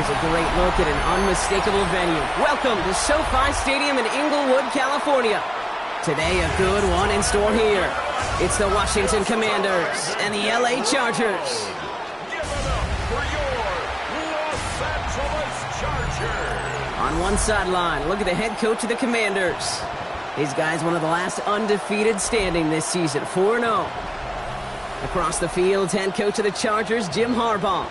Here's a great look at an unmistakable venue. Welcome to SoFi Stadium in Inglewood, California. Today, a good one in store here. It's the Washington Commanders and the LA Chargers. Give it up for your Los Angeles Chargers. On one sideline, look at the head coach of the Commanders. His guy's one of the last undefeated standing this season, 4-0. Across the field, head coach of the Chargers, Jim Harbaugh.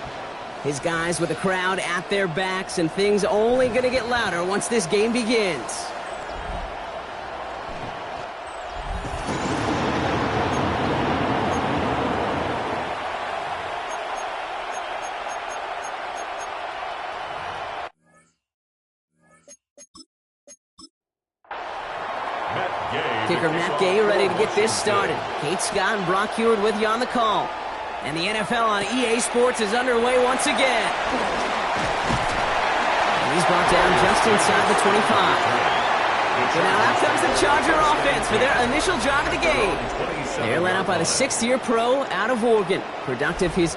His guys with the crowd at their backs, and things only going to get louder once this game begins. Kicker Matt Gay ready to get this started. Kate Scott and Brock Heward with you on the call. And the NFL on EA Sports is underway once again. And he's brought down just inside the 25. So now out comes the Charger offense for their initial drive of the game. They're led out by the sixth-year pro out of Oregon. Productive his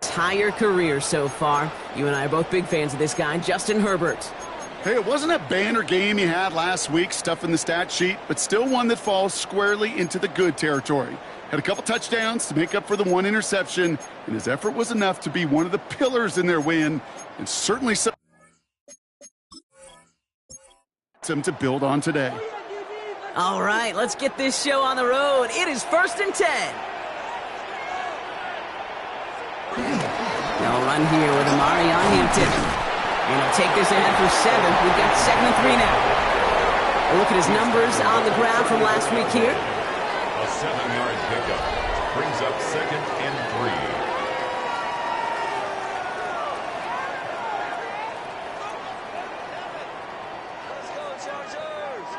entire career so far. You and I are both big fans of this guy, Justin Herbert. Hey, it wasn't a banner game you had last week, stuff in the stat sheet, but still one that falls squarely into the good territory. Had a couple touchdowns to make up for the one interception, and his effort was enough to be one of the pillars in their win, and certainly some to build on today. All right, let's get this show on the road. It is 1st and 10. They'll run here with Amari on Hampton. And he'll take this ahead for 7. We've got 2nd and 3 now. A look at his numbers on the ground from last week here. A 7-yard pickup brings up 2nd and 3. Let's go, Chargers!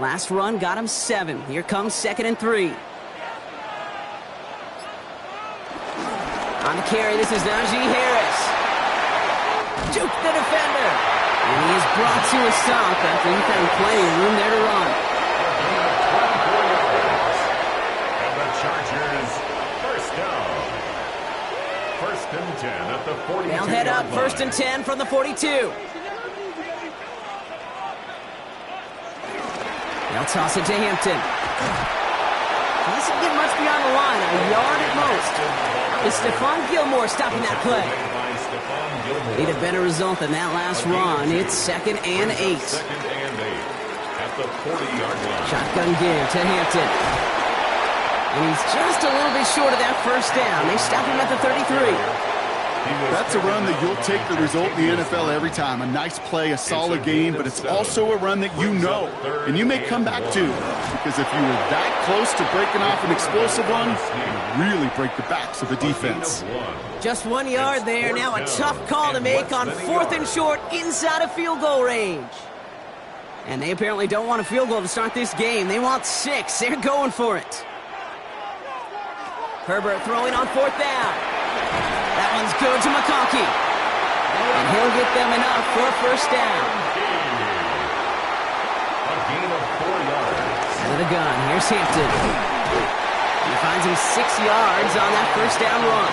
Last run got him 7. Here comes 2nd and 3. On the carry, this is Najee Harris. Juke the defender. And he is brought to a stop after he found plenty of room there to run. And the Chargers, first down. 1st and 10 at the 42. They'll head up 1st and 10 from the 42. They'll toss it to Hampton. Doesn't get much beyond the line, a yard at most. It's Stephon Gilmore stopping that play. Need a better result than that last run. It's 2nd and 8. 2nd and 8 at the 40-yard line. Shotgun give to Hampton. And he's just a little bit short of that first down. They stop him at the 33. That's a run that you'll take the result in the NFL every time. A nice play, a solid game, but it's also a run that you know, and you may come back to. Because if you were that close to breaking off an explosive one, you really break the backs of the defense. Just 1 yard there. Now a tough call to make on 4th and short inside of field goal range. And they apparently don't want a field goal to start this game. They want 6. They're going for it. Herbert throwing on 4th down. That one's good to McConkey. And he'll get them enough for a first down. A gain of 4 yards. Out of the gun, here's Hampton. He finds him 6 yards on that first down run.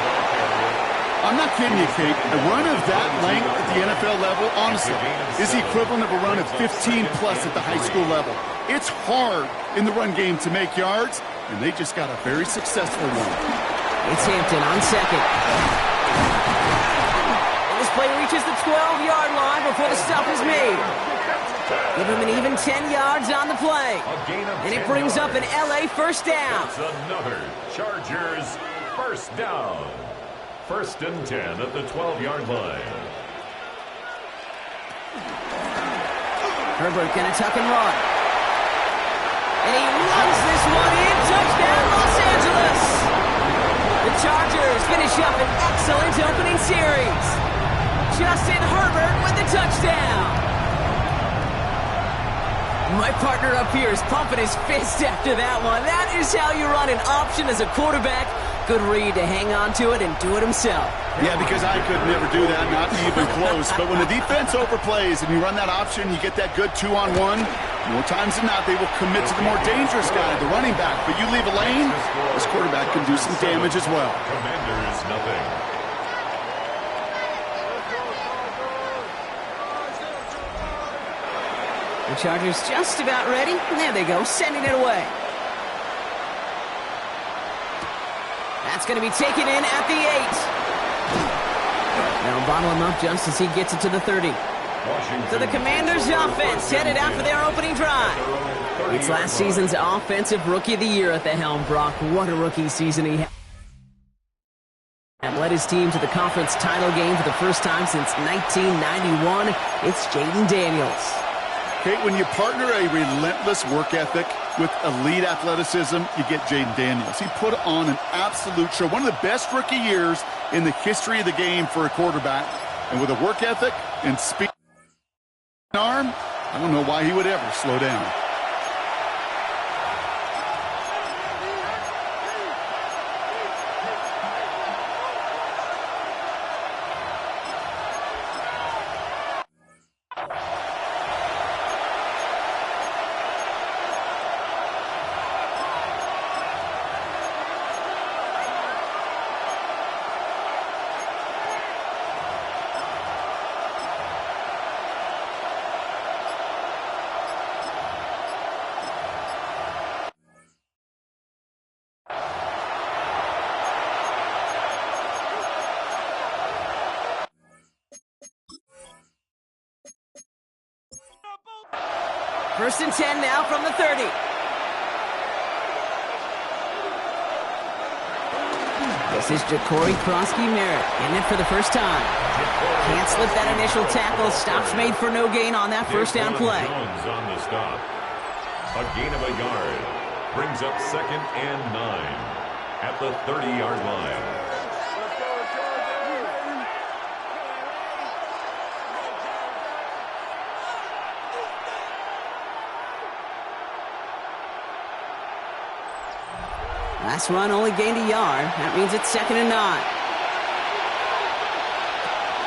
I'm not kidding you, Kate. A run of that length at the NFL level, honestly, is the equivalent of a run of 15-plus at the high school level. It's hard in the run game to make yards, and they just got a very successful one. It's Hampton on 2nd. And this play reaches the 12-yard line before the stop is made. Give him an even 10 yards on the play. And it brings up an LA first down. That's another Chargers first down. 1st and 10 at the 12-yard line. Herbert gonna tuck and run. And he runs this one in. Touchdown, Los Angeles! The Chargers finish up an excellent opening series. Justin Herbert with the touchdown. My partner up here is pumping his fist after that one. That is how you run an option as a quarterback. Good read to hang on to it and do it himself. Yeah, because I could never do that, not even close. But when the defense overplays and you run that option, you get that good 2-on-1. More times than not, they will commit to the more dangerous guy, the running back. But you leave a lane, this quarterback can do some damage as well. Commanders, nothing. The Chargers just about ready. And there they go, sending it away. That's going to be taken in at the 8. They'll bottle him up just as he gets it to the 30. So the Commanders' offense headed out for their opening drive. It's last season's Offensive Rookie of the Year at the helm, Brock. What a rookie season he had. And led his team to the conference title game for the first time since 1991. It's Jaden Daniels. Kate, when you partner a relentless work ethic with elite athleticism, you get Jaden Daniels. He put on an absolute show. One of the best rookie years in the history of the game for a quarterback. And with a work ethic and speed arm, I don't know why he would ever slow down. First and 10 now from the 30. This is Ja'Cory Krosky-Merritt in it for the first time. Can't slip that initial tackle. Stops made for no gain on that first down play. Jones on the stop. A gain of a yard. Brings up 2nd and 9 at the 30-yard line. Last run only gained a yard. That means it's 2nd and 9.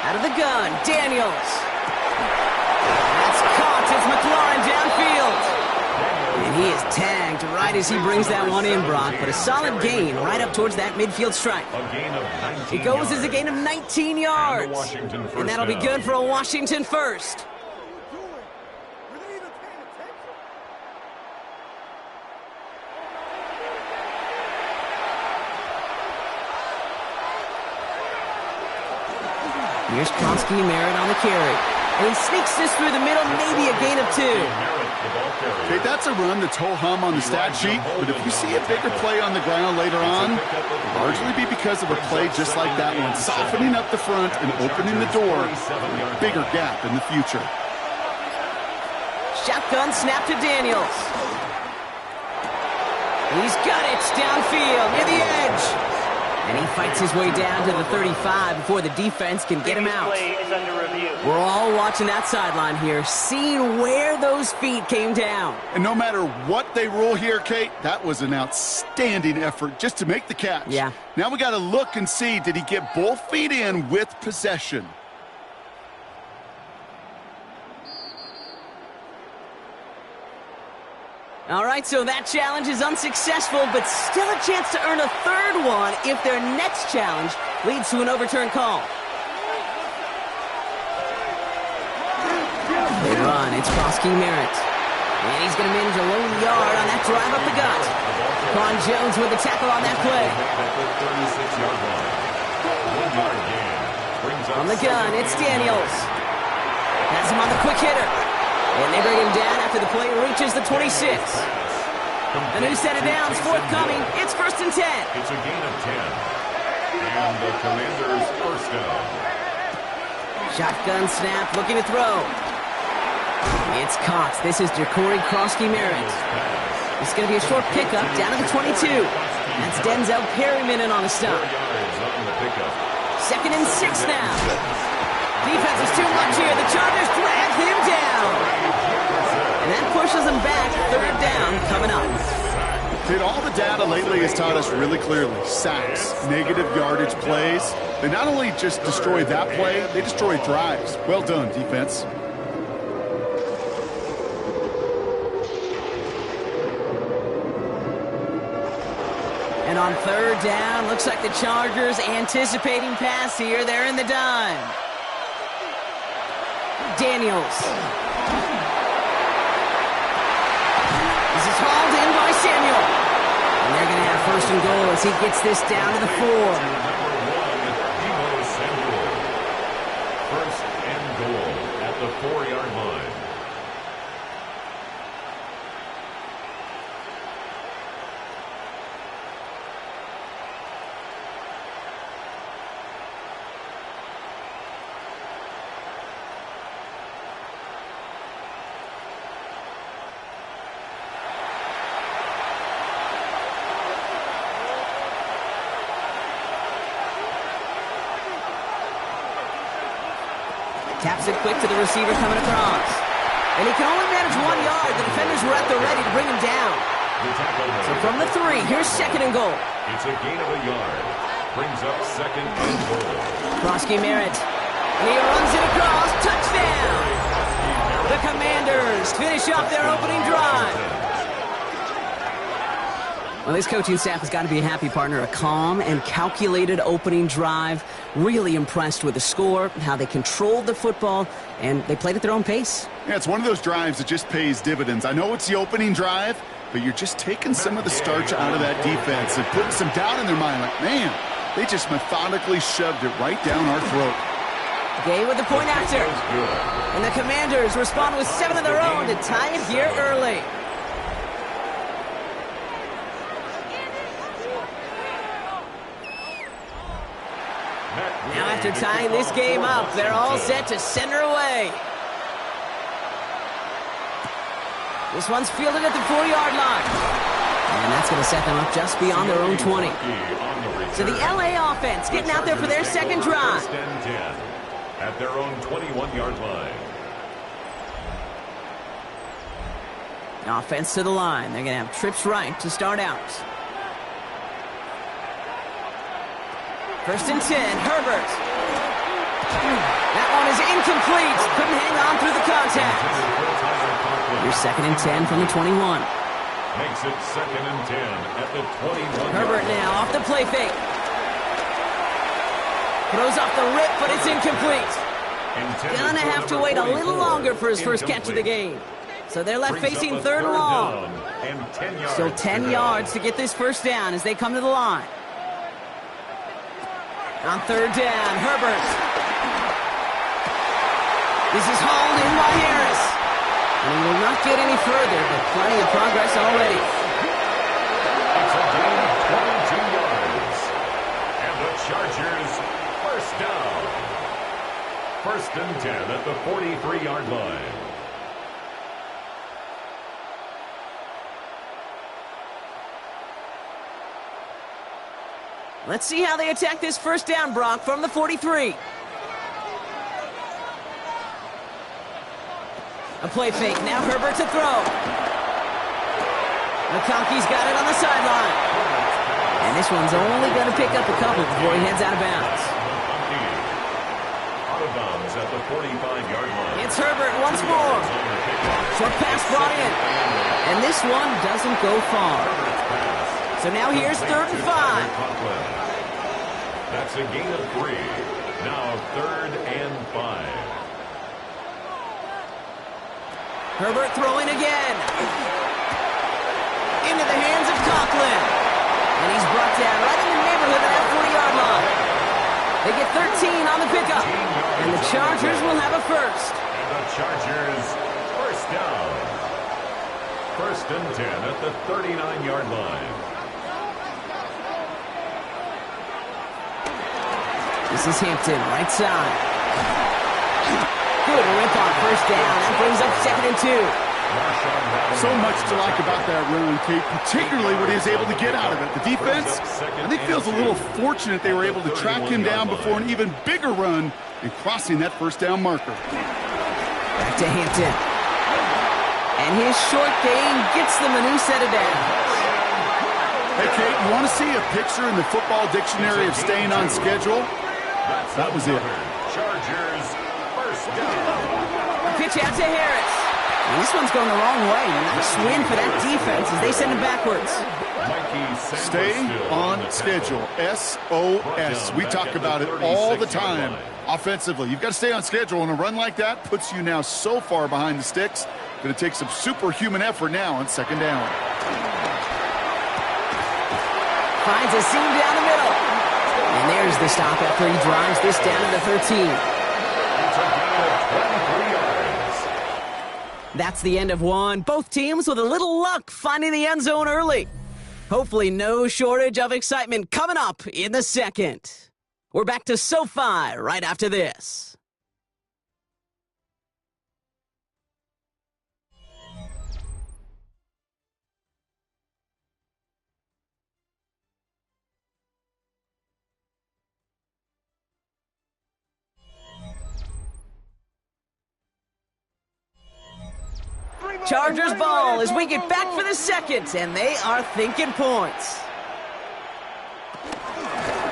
Out of the gun, Daniels. That's caught as McLaurin downfield. And he is tagged right as he brings that one in, Brock. But a solid gain right up towards that midfield stripe. A gain of 19 It goes as a gain of 19 yards. And that'll be good for a Washington first. Here's Krosky-Merritt on the carry. And he sneaks this through the middle, maybe a gain of 2. Okay, that's a run that's ho-hum on the stat sheet, but if you see a bigger play on the ground later on, it'll largely be because of a play just like that one, softening up the front and opening the door for a bigger gap in the future. Shotgun snap to Daniels. He's got it downfield near the edge. And he fights his way down to the 35 before the defense can get him out. We're all watching that sideline here, seeing where those feet came down. And no matter what they rule here, Kate, that was an outstanding effort just to make the catch. Yeah. Now we got to look and see, did he get both feet in with possession? All right, so that challenge is unsuccessful, but still a chance to earn a third one if their next challenge leads to an overturned call. They run. It's Krosky-Merritt. And he's going to manage a low yard on that drive up the gut. Quan Jones with the tackle on that play. On the gun, it's Daniels. Has him on the quick hitter. And they bring him down after the play reaches the 26. A new set of downs forthcoming. It's 1st and 10. It's a gain of 10. And the Commanders' first down. Shotgun snap, looking to throw. It's caught. This is Ja'Cory Krosky-Merritt. It's going to be a short pickup down to the 22. That's Denzel Perryman in on the stop. 2nd and 6 now. Defense is too much here. The Chargers drag him down. And that pushes him back. 3rd down coming up. Dude, all the data lately has taught us really clearly. Sacks, negative yardage plays. They not only just destroy that play, they destroy drives. Well done, defense. And on third down, looks like the Chargers anticipating pass here. They're in the dime. Daniels. This is hauled in by Samuel. And they're going to have first and goal as he gets this down to the 4. First and goal at the 4-yard line. Taps it quick to the receiver coming across. And he can only manage 1 yard. The defenders were at the ready to bring him down. So from the 3, here's second and goal. It's a gain of a yard. Brings up second and goal. Krosky Merritt. And he runs it across. Touchdown! The Commanders finish off their opening drive. Well, this coaching staff has got to be a happy partner. A calm and calculated opening drive. Really impressed with the score, how they controlled the football, and they played at their own pace. Yeah, it's one of those drives that just pays dividends. I know it's the opening drive, but you're just taking some of the starch out of that defense and putting some doubt in their mind. Like, man, they just methodically shoved it right down our throat. Gay with the point after. And the Commanders respond with 7 of their own to tie it here early. Now after tying this game up, they're all set to send her away. This one's fielded at the 4-yard line. And that's going to set them up just beyond their own 20. So the LA offense getting out there for their second drive. First and 10 at their own 21-yard line. Offense to the line. They're going to have trips right to start out. First and 10, Herbert. That one is incomplete. Couldn't hang on through the contact. Here's second and 10 from the 21. Makes it second and 10 at the 21. Herbert now off the play fake. Throws off the rip, but it's incomplete. Gonna have to wait a little longer for his first catch of the game. So they're left facing third and long. Still 10 yards to get this first down as they come to the line. On third down, Herbert. This is hauled in by Harris. And he will not get any further, but plenty of progress already. It's a gain of 22 yards. And the Chargers first down. First and 10 at the 43-yard line. Let's see how they attack this first down, Brock, from the 43. A play fake. Now Herbert to throw. McConkey's got it on the sideline. And this one's only going to pick up a couple before he heads out of bounds. Out of bounds at the 45-yard line. It's Herbert once more. Short pass brought in. And this one doesn't go far. So now here's third and 5. That's a gain of 3. Now third and 5. Herbert throwing again. Into the hands of Conklin. And he's brought down right in the neighborhood of that 40-yard line. They get 13 on the pickup. And the Chargers will have a first. And the Chargers first down. First and 10 at the 39-yard line. This is Hampton, right side. Good rip on first down. That brings up second and 2. So much to like about that run, Kate, particularly what he was able to get out of it. The defense, I think, feels a little fortunate they were able to track him down before an even bigger run and crossing that first down marker. Back to Hampton. And his short gain gets them a new set of downs. Hey, Kate, you want to see a picture in the football dictionary of staying on schedule? That was it. Chargers first down. A pitch out to Harris. And this one's going the wrong way. Nice win for that defense as they send him backwards. Stay on schedule. SOS. We talk about it all the time. Offensively, you've got to stay on schedule, and a run like that puts you now so far behind the sticks that it takes some superhuman effort now on second down. Finds a seam down the middle. And there's the stop after he drives this down to the 13. That's the end of one. Both teams with a little luck finding the end zone early. Hopefully no shortage of excitement coming up in the second. We're back to SoFi right after this. Chargers ball as we get back for the second, and they are thinking points.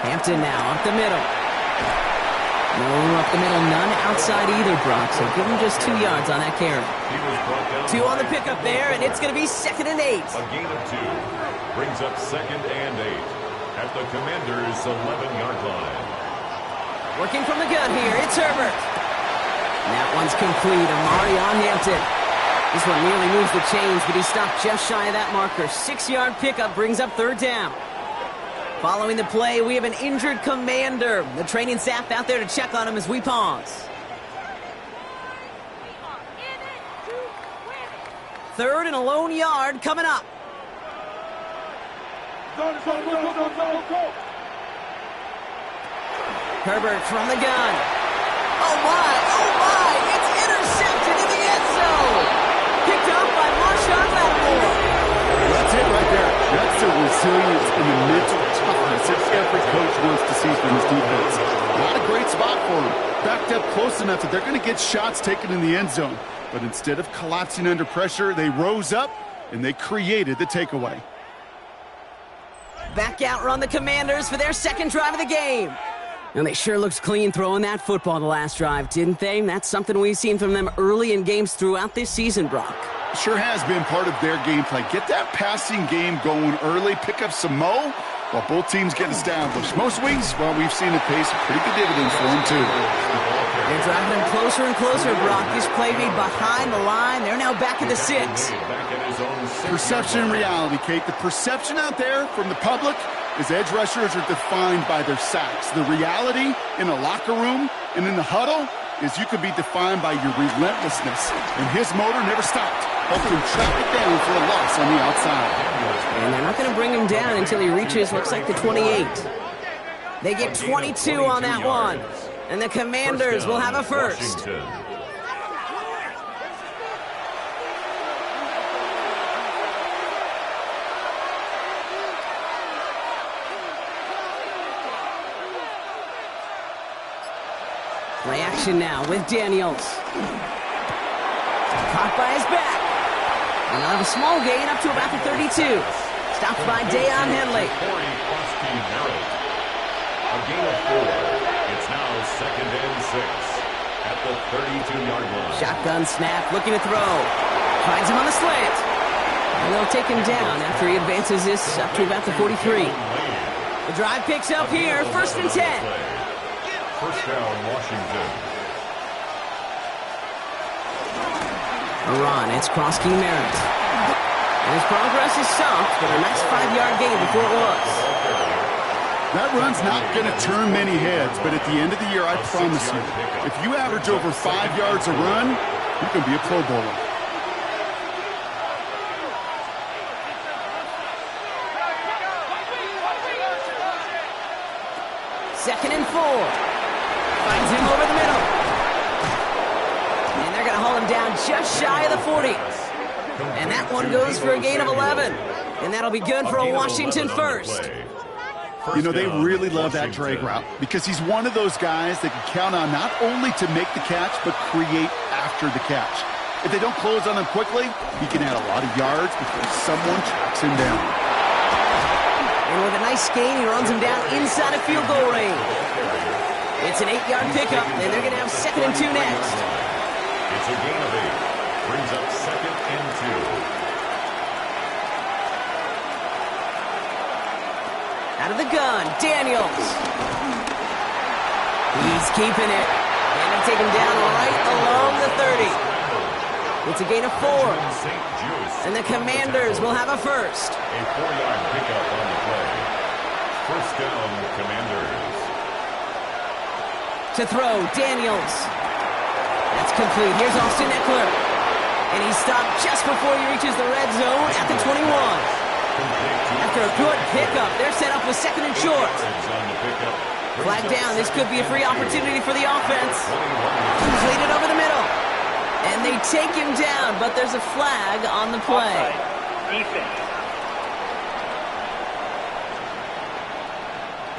Hampton now up the middle. No up the middle, none outside either, Brock, so give him just 2 yards on that carry. 2 on the pickup there, and it's going to be 2nd and 8. A gain of 2 brings up 2nd and 8 at the Commanders' 11-yard line. Working from the gun here, it's Herbert. And that one's complete. Amari on Hampton. This one nearly moves the chains, but he stopped just shy of that marker. 6-yard pickup brings up 3rd down. Following the play, we have an injured Commander. The training staff out there to check on him as we pause. 3rd and a lone yard coming up. Herbert from the gun. Oh my, it's intercepted in the end zone. Picked up by Marshawn Lattimore. That's it right there. That's the resilience and the mental toughness that every coach wants to see from his defense. Not a great spot for him. Backed up close enough that they're going to get shots taken in the end zone. But instead of collapsing under pressure, they rose up and they created the takeaway. Back out run the Commanders for their second drive of the game. And they sure looked clean throwing that football the last drive, didn't they? That's something we've seen from them early in games throughout this season, Brock. Sure has been part of their game plan. Get that passing game going early, pick up some mo, while both teams get established. Most weeks, well, we've seen it pay some pretty good dividends for them, too. They're driving them closer and closer, Brock. This play made behind the line. They're now back at the 6. Perception and reality, Kate. The perception out there from the public is edge rushers are defined by their sacks. The reality in a locker room and in the huddle is you could be defined by your relentlessness. And his motor never stopped. Helped him track it down for a loss on the outside. And they're not going to bring him down until he reaches, looks like, the 28. They get 22 on that one. And the Commanders will have a first. Play action now with Daniels. Caught by his back. And they'll have a small gain up to about the 32. Stopped by Deion Henley. A gain of 4. It's now 2nd and 6 at the 32-yard line. Shotgun snap, looking to throw. Finds him on the slant. And they'll take him down after he advances this up to about the 43. The drive picks up here, 1st and 10. First down, Washington. A run, it's Krosky Merritt. And his progress is stopped, but a nice 5-yard gain before it was. That run's not going to turn many heads, but at the end of the year, I promise you, if you average over 5 yards a run, you can be a Pro Bowler. Second and 4. Finds him over the middle. And they're going to haul him down just shy of the 40. And that one goes for a gain of 11. And that'll be good for a Washington first. You know, they really love that drag route because he's one of those guys that can count on not only to make the catch, but create after the catch. If they don't close on him quickly, he can add a lot of yards before someone tracks him down. And with a nice gain, he runs him down inside of field goal range. It's an 8-yard pickup, and they're going to have 2nd and 2 next. It's a gain of 8. Brings up 2nd and 2. Out of the gun, Daniels. He's keeping it. And they take him down right along the 30. It's a gain of 4. And the Commanders will have a first. A 4-yard pickup on the play. First down, Commanders. To throw, Daniels. That's complete. Here's Austin Eckler. And he's stopped just before he reaches the red zone at the 21. After a good pickup, they're set up with 2nd and short. Flag down. This could be a free opportunity for the offense. Completed over the middle. And they take him down, but there's a flag on the play.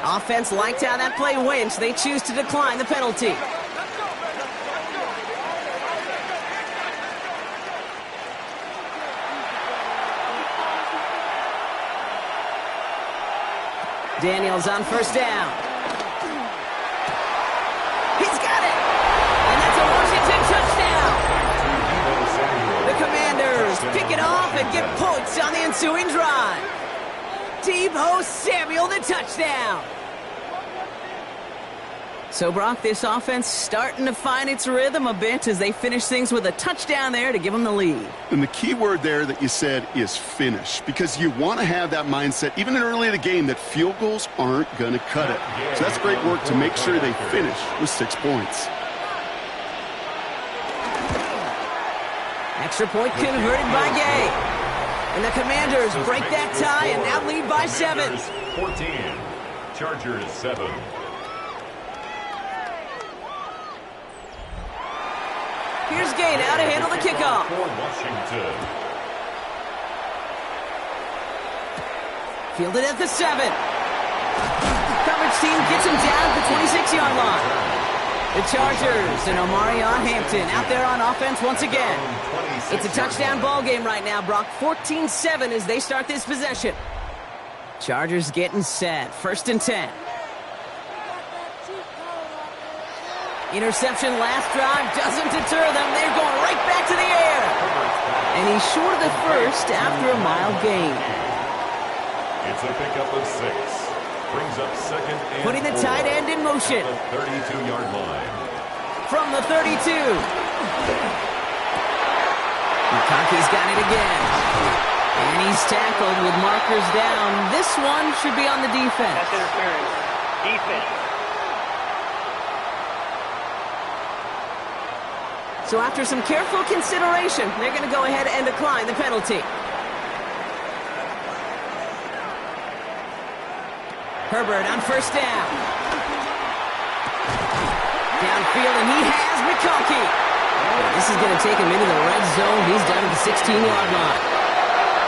Offense liked how that play went, so they choose to decline the penalty. Daniels on first down. He's got it! And that's a Washington touchdown! The Commanders pick it off and get points on the ensuing drive. Deebo Samuel, the touchdown! So, Brock, this offense starting to find its rhythm a bit as they finish things with a touchdown there to give them the lead. And the key word there that you said is finish, because you want to have that mindset, even early in the game, that field goals aren't going to cut it. So that's great work to make sure they finish with 6 points. Extra point converted by Gay. And the Commanders break that tie and now lead by 7. 14, Chargers 7. Here's Gay now to handle the kickoff. For Washington. Fielded at the 7. Coverage team gets him down at the 26-yard line. The Chargers and Omarion Hampton out there on offense once again. It's a touchdown ball game right now, Brock. 14-7 as they start this possession. Chargers getting set. 1st and 10. Interception last drive doesn't deter them. They're going right back to the air. And he's short of the first after a mild gain. It's a pickup of 6. Brings up 2nd and putting the 4 tight end in motion. At the 32-yard line. From the 32. McConkey's got it again. And he's tackled with markers down. This one should be on the defense. That's interference. Defense. So after some careful consideration, they're going to go ahead and decline the penalty. Herbert on first down. Downfield, and he has McConkey. This is going to take him into the red zone. He's down to the 16-yard line.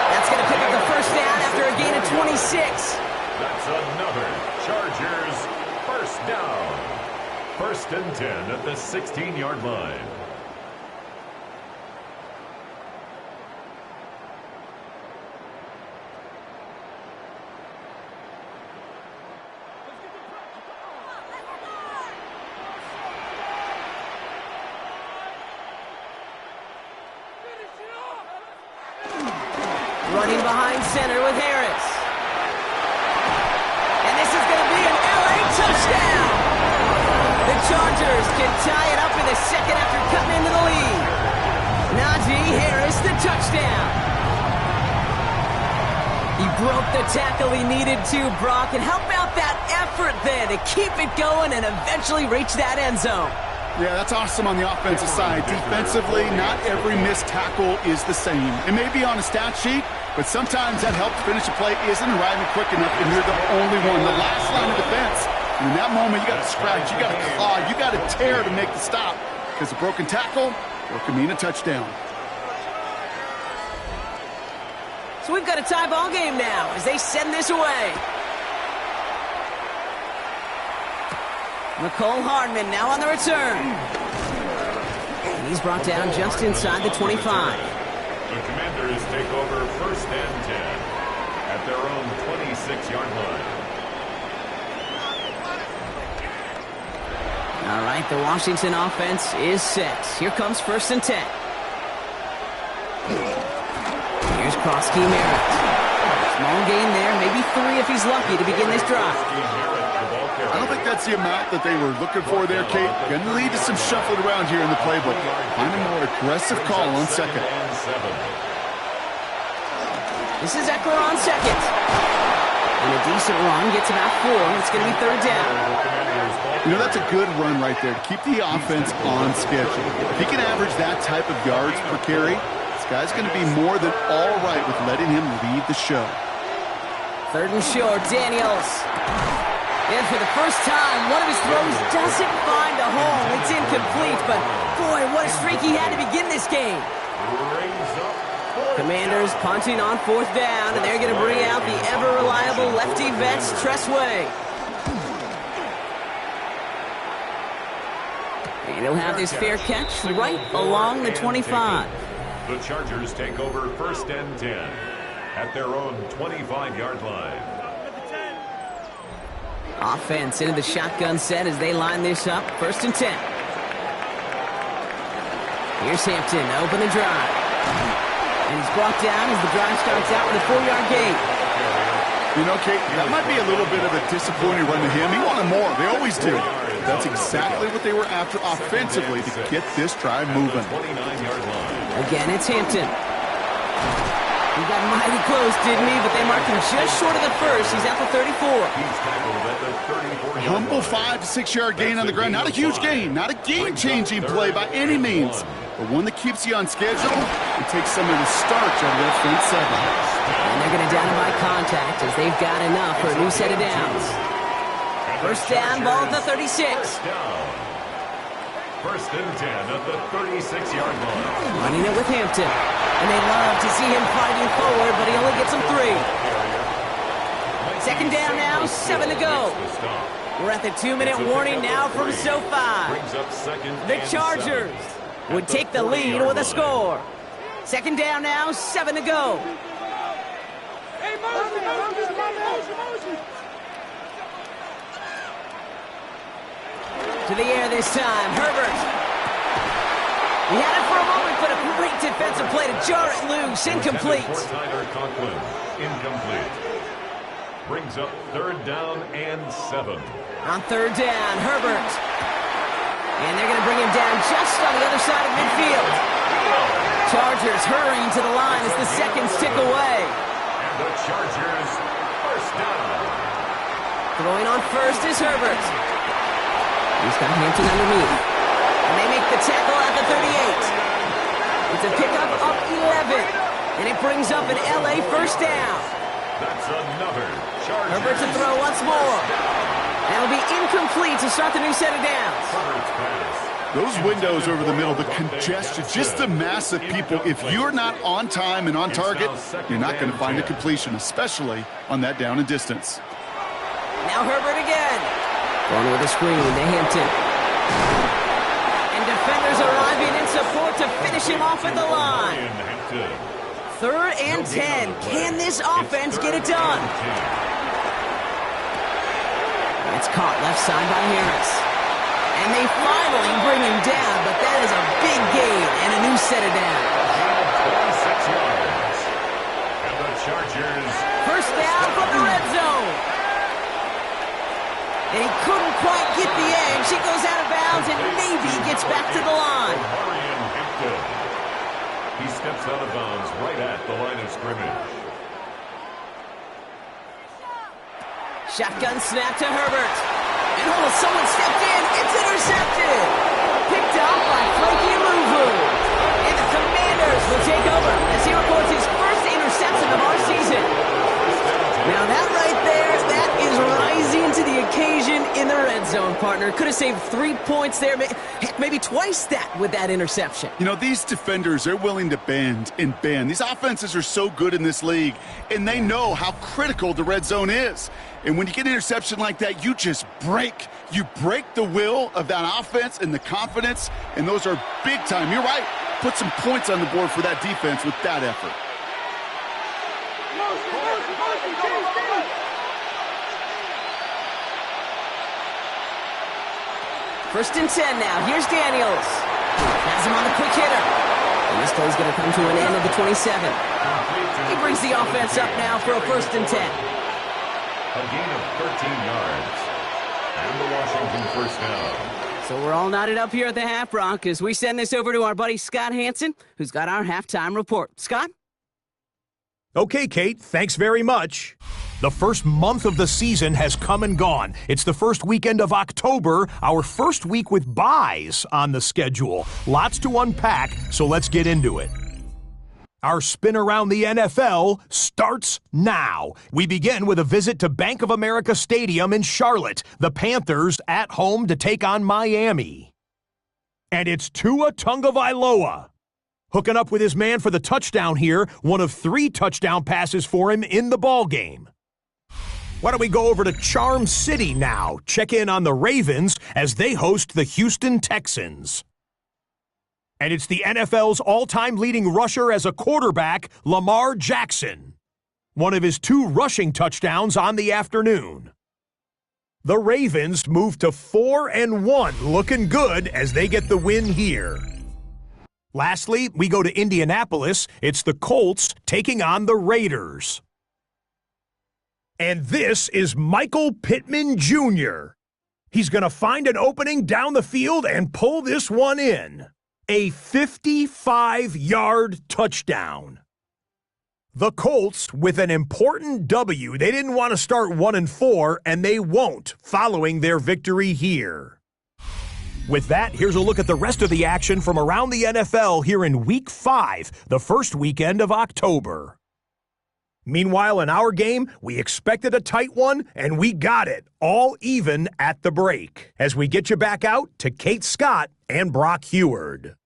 That's going to pick up the first down after a gain of 26. That's another Chargers first down. 1st and 10 at the 16-yard line. Running behind center with Harris. And this is going to be an LA touchdown. The Chargers can tie it up in a second after cutting into the lead. Najee Harris, the touchdown. He broke the tackle he needed to, Brock. And how about that effort then to keep it going and eventually reach that end zone? Yeah, that's awesome on the offensive side. Defensively, not every missed tackle is the same. It may be on a stat sheet, but sometimes that help to finish a play isn't arriving quick enough, and you're the only one. The last line of defense. And in that moment, you got to scratch, you got to claw, you got to tear to make the stop. Because a broken tackle, or it can mean a touchdown. So we've got a tie ball game now as they send this away. McCole Hardman now on the return. And he's brought down just inside the 25. The Commanders take over 1st and 10 at their own 26-yard line. All right, the Washington offense is set. Here comes 1st and 10. Here's Krosky Merritt. Small gain there, maybe 3 if he's lucky to begin this drive. I don't think that's the amount that they were looking for there, Kate. Going to lead to some shuffling around here in the playbook. Find a more aggressive call on second. This is Eckler on second. And a decent run gets about 4. It's going to be third down. You know, that's a good run right there to keep the offense on schedule. If he can average that type of yards per carry, this guy's going to be more than all right with letting him lead the show. Third and short, Daniels. And for the first time, one of his throws doesn't find a home. It's incomplete, but boy, what a streak he had to begin this game. Commanders punting on 4th down, and they're going to bring out the ever-reliable lefty vets, Tressway. And he'll have his fair catch right along the 25. The Chargers take over 1st and 10 at their own 25-yard line. Offense into the shotgun set as they line this up. 1st and 10. Here's Hampton to open the drive. And he's brought down as the drive starts out with a 4-yard gain. You know, Kate, that might be a little bit of a disappointing run to him. He wanted more. They always do. That's exactly what they were after offensively to get this drive moving. Again, it's Hampton. He got mighty close, didn't he? But they marked him just short of the first. He's at the 34. Humble 5 to 6 yard gain on the ground. Not a huge gain. Not a game-changing play by any means. But one that keeps you on schedule and takes some of the starch out of that front 7. And they're going to down him by contact as they've got enough for a new set of downs. 1st down, ball at the 36. 1st and 10 at the 36-yard line. Running it with Hampton. And they love to see him fighting forward, but he only gets them 3. 2nd down now, 7 to go. We're at the 2-minute warning now from SoFi. The Chargers would take the lead with a score. 2nd down now, 7 to go. To the air this time, Herbert. He had it for a moment, but a great defensive play to jar it loose. Incomplete. Incomplete. Brings up 3rd down and 7. On 3rd down, Herbert. And they're going to bring him down just on the other side of midfield. Chargers hurrying to the line as the seconds tick away. And the Chargers 1st down. Throwing on 1st is Herbert. He's got Hampton underneath. And they make the tackle at the 38. It's a pickup of 11. And it brings up an LA 1st down. That's another Chargers. Herbert to throw once more. That'll be incomplete to start the new set of downs. Those windows over the middle, the congestion, just the mass of people. If you're not on time and on target, you're not going to find a completion, especially on that down and distance. Now Herbert again. Going with a screen to Hampton. And defenders arriving in support to finish him off at the line. 3rd and 10. Can this offense get it done? It's caught left side by Harris. And they finally bring him down, but that is a big gain and a new set of downs. 26 yards. And the Chargers. 1st down from the red zone. And he couldn't quite get the edge. He goes out of bounds and maybe gets back to the line. He steps out of bounds right at the line of scrimmage. Shotgun snap to Herbert. And someone stepped in. It's intercepted. Picked up by Frankie Luvu. And the Commanders will take over as he records his first interception of our season. Now that right there, that is rising to the occasion in the red zone, partner. Could have saved 3 points there. Heck, maybe twice that with that interception. You know, these defenders, they're willing to bend and bend. These offenses are so good in this league, and they know how critical the red zone is. And when you get an interception like that, you just break. You break the will of that offense and the confidence, and those are big time. You're right. Put some points on the board for that defense with that effort. 1st and 10 now. Here's Daniels. Has him on the quick hitter. And this play's going to come to an end at the 27. He brings the offense up now for a 1st and 10. A gain of 13 yards. And the Washington first down. So we're all knotted up here at the half, Brock, as we send this over to our buddy Scott Hansen, who's got our halftime report. Scott? Okay, Kate, thanks very much. The first month of the season has come and gone. It's the first weekend of October, our first week with byes on the schedule. Lots to unpack, so let's get into it. Our spin around the NFL starts now. We begin with a visit to Bank of America Stadium in Charlotte. The Panthers at home to take on Miami. And it's Tua Tagovailoa hooking up with his man for the touchdown here, one of 3 touchdown passes for him in the ballgame. Why don't we go over to Charm City now, check in on the Ravens as they host the Houston Texans. And it's the NFL's all-time leading rusher as a quarterback, Lamar Jackson. One of his 2 rushing touchdowns on the afternoon. The Ravens move to 4-1, looking good as they get the win here. Lastly, we go to Indianapolis. It's the Colts taking on the Raiders. And this is Michael Pittman Jr. He's going to find an opening down the field and pull this one in. A 55-yard touchdown. The Colts with an important W. They didn't want to start 1-4, and they won't following their victory here. With that, here's a look at the rest of the action from around the NFL here in Week 5, the first weekend of October. Meanwhile, in our game, we expected a tight one, and we got it, all even at the break. As we get you back out to Kate Scott and Brock Heward.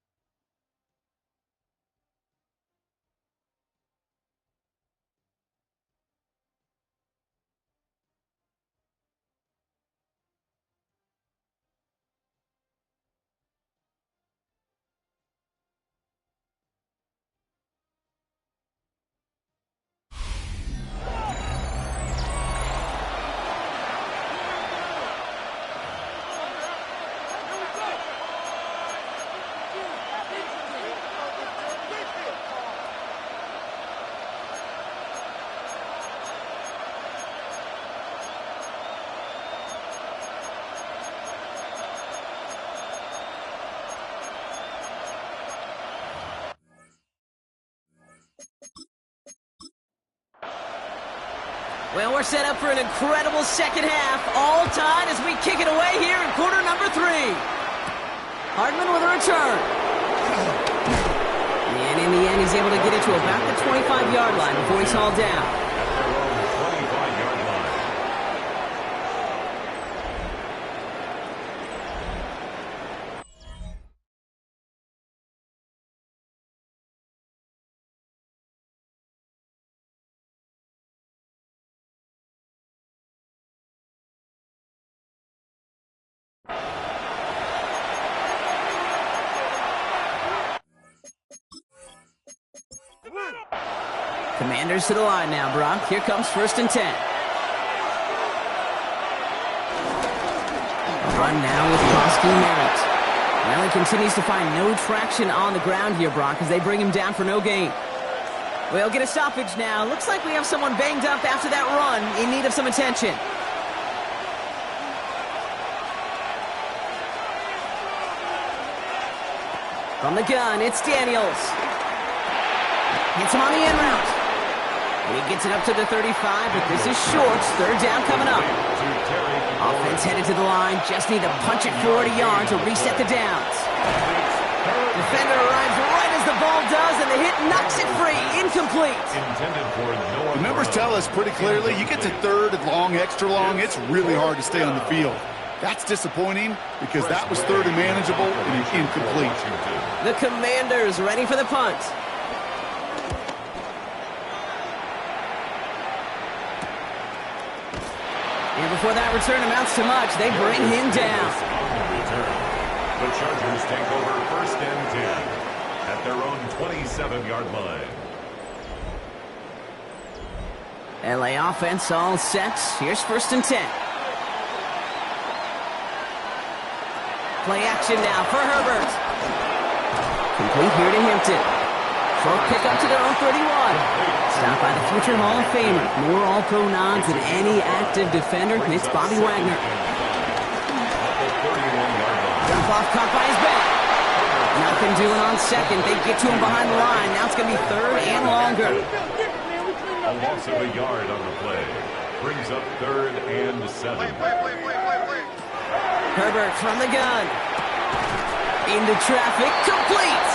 Well, we're set up for an incredible second half. All tied as we kick it away here in quarter number 3. Hardman with a return. And in the end, he's able to get it to about the 25-yard line before he's hauled down. At their own 25-yard line. Commanders to the line now, Brock. Here comes 1st and 10. A run now with Bosky Merritt. Well, he continues to find no traction on the ground here, Brock, as they bring him down for no gain. We'll get a stoppage now. Looks like we have someone banged up after that run, in need of some attention. From the gun, it's Daniels. Hits him on the end route. And he gets it up to the 35, but this is short. 3rd down coming up. Offense headed to the line. Just need to punch it 40 yards to reset the downs. Defender arrives right as the ball does, and the hit knocks it free. Incomplete. The numbers tell us pretty clearly, you get to 3rd and long, extra long, it's really hard to stay on the field. That's disappointing because that was 3rd and manageable and incomplete. The Commanders ready for the punt. And before that return amounts to much, they bring him down. The Chargers take over 1st and 10 at their own 27-yard line. LA offense all set. Here's 1st and 10. Play action now for Herbert. Complete here to Hampton. Short pick up to their own 31. Stop by the future Hall of Famer. More All-Pro nods than any active defender. It's Bobby Wagner. Jump off, caught by his back. Nothing doing on second. They get to him behind the line. Now it's going to be third and longer. A loss of a yard on the play. Brings up third and 7. Herbert from the gun. Into traffic, complete.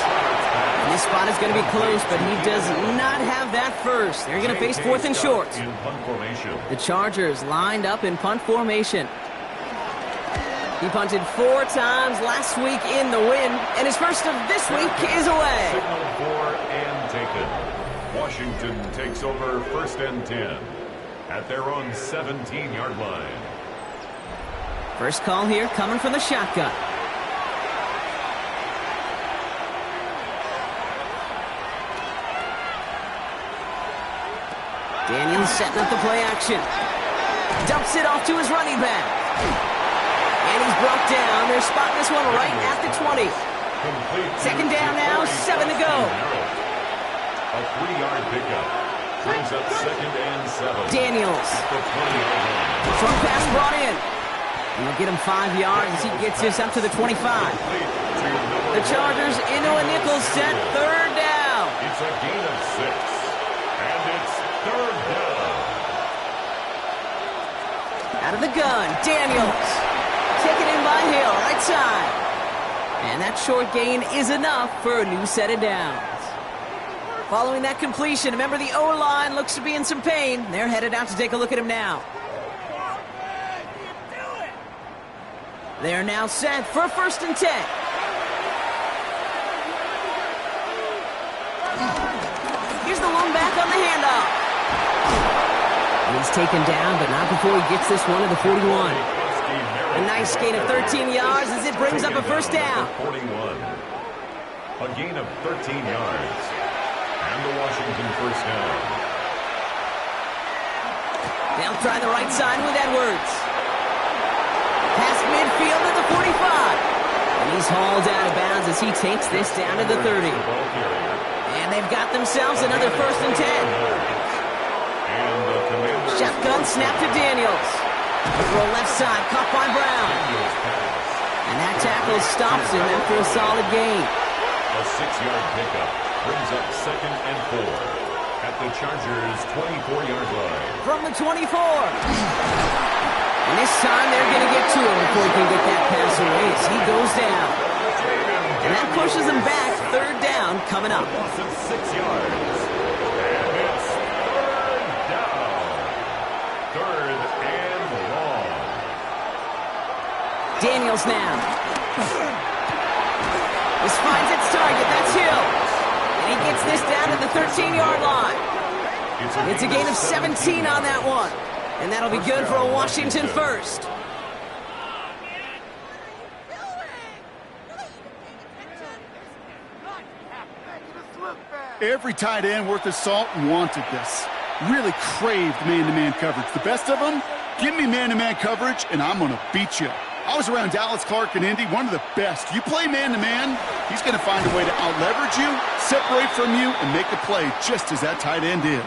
And this spot is going to be close, but he does not have that first. They're going to face fourth and short. In punt formation. The Chargers lined up in punt formation. He punted 4 times last week in the win, and his first of this week is away. Signal for and taken. Washington takes over first and 10 at their own 17-yard line. First call here coming from the shotgun. Daniels setting up the play action. Dumps it off to his running back. And he's brought down. They're spotting this one right at the 20. Second down now, 7 to go. A 3-yard pickup. Brings up second and 7. Daniels. Short pass brought in. And he'll get him 5 yards as he gets this up to the 25. The Chargers into a nickel set, third down. It's a gain of 6. And it's third down. Out of the gun, Daniels. Taken in by Hill, right side. And that short gain is enough for a new set of downs. Following that completion, remember the O-line looks to be in some pain. They're headed out to take a look at him now. They're now set for first and 10. Here's the one back on the handoff. He's taken down, but not before he gets this one to the 41. A nice gain of 13 yards as it brings up a first down. 41. A gain of 13 yards. And the Washington first down. They'll try the right side with Edwards. Past midfield at the 45. And he's hauled out of bounds as he takes this down to the 30. And they've got themselves another first and 10. Shotgun snap to Daniels. Throw left side, caught by Brown. And that tackle stops him after a solid gain. A 6-yard pickup brings up second and 4 at the Chargers' 24-yard line. From the 24. And this time they're going to get to him before he can get that pass away as he goes down. And that pushes him back. Third down coming up. Loss of 6 yards. And it's third down. Third and long. Daniels now. This finds its target. That's Hill. And he gets this down to the 13-yard line. It's a gain of 17 on that one. And that'll be good for a Washington first. Every tight end worth his salt wanted this. Really craved man-to-man coverage. The best of them, give me man-to-man coverage, and I'm going to beat you. I was around Dallas Clark and Indy, one of the best. You play man-to-man, he's going to find a way to out-leverage you, separate from you, and make a play just as that tight end did.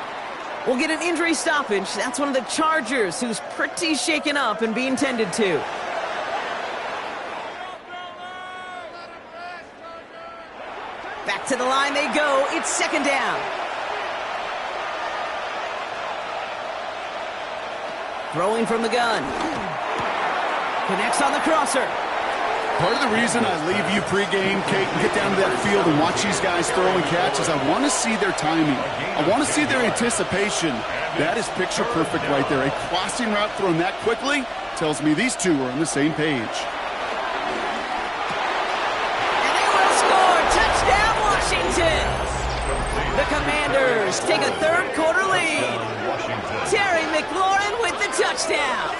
We'll get an injury stoppage. That's one of the Chargers who's pretty shaken up and being tended to. Back to the line they go. It's second down. Throwing from the gun. Connects on the crosser. Part of the reason I leave you pregame, Kate, and get down to that field and watch these guys throw and catch is I want to see their timing. I want to see their anticipation. That is picture perfect right there. A crossing route thrown that quickly tells me these two are on the same page. And they will score. Touchdown, Washington. The Commanders take a third-quarter lead. Terry McLaurin with the touchdown.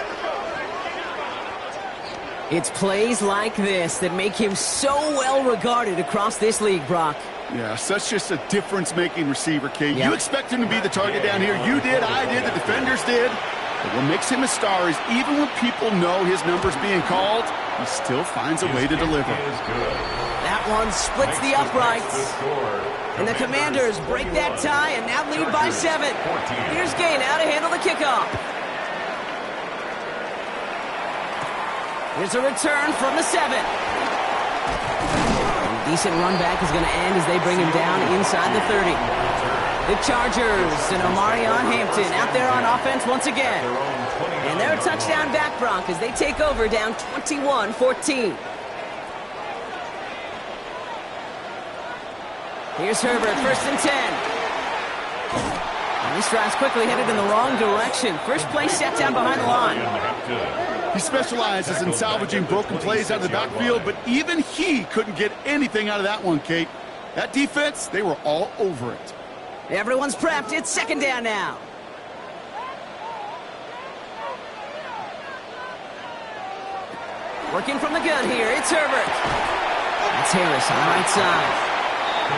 It's plays like this that make him so well regarded across this league, Brock. Yeah, such just a difference-making receiver, Kate. Yep. You expect him to be the target down here. You did, I did, the defenders did. But what makes him a star is even when people know his number's being called, he still finds a way to deliver. That one splits the uprights. And the Commanders break that tie and now lead lead by 7. Here's Gay now to handle the kickoff. Here's a return from the 7. A decent run back is going to end as they bring him down inside the 30. The Chargers and Omarion Hampton out there on offense once again. And they're a touchdown back, Bronc, as they take over down 21-14. Here's Herbert, 1st and 10. And this drive's quickly headed in the wrong direction. First play set down behind the line. He specializes in salvaging broken plays out of the backfield, but even he couldn't get anything out of that one, Kate. That defense, they were all over it. Everyone's prepped. It's 2nd down now. Working from the gun here. It's Herbert. That's Harris on the right side.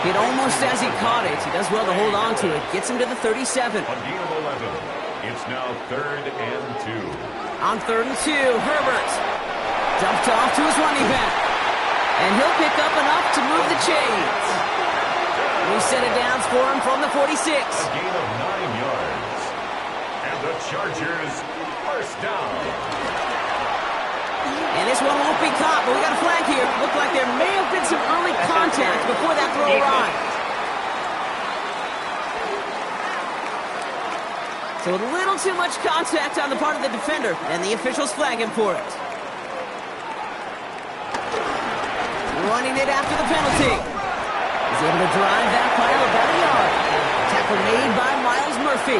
Hit almost as he caught it. He does well to hold on to it. Gets him to the 37. A gain of 11. It's now 3rd and 2. On 3rd and 2, Herbert. Dumped off to his running back. And he'll pick up enough to move the chains. We set it down for him from the 46. A gain of 9 yards. And the Chargers first down. And this one won't be caught, but we got a flag here. Looked like there may have been some early contact before that throw arrived. So a little too much contact on the part of the defender, and the officials flag him for it. Running it after the penalty. He's able to drive that pile about a yard. Tackle made by Miles Murphy.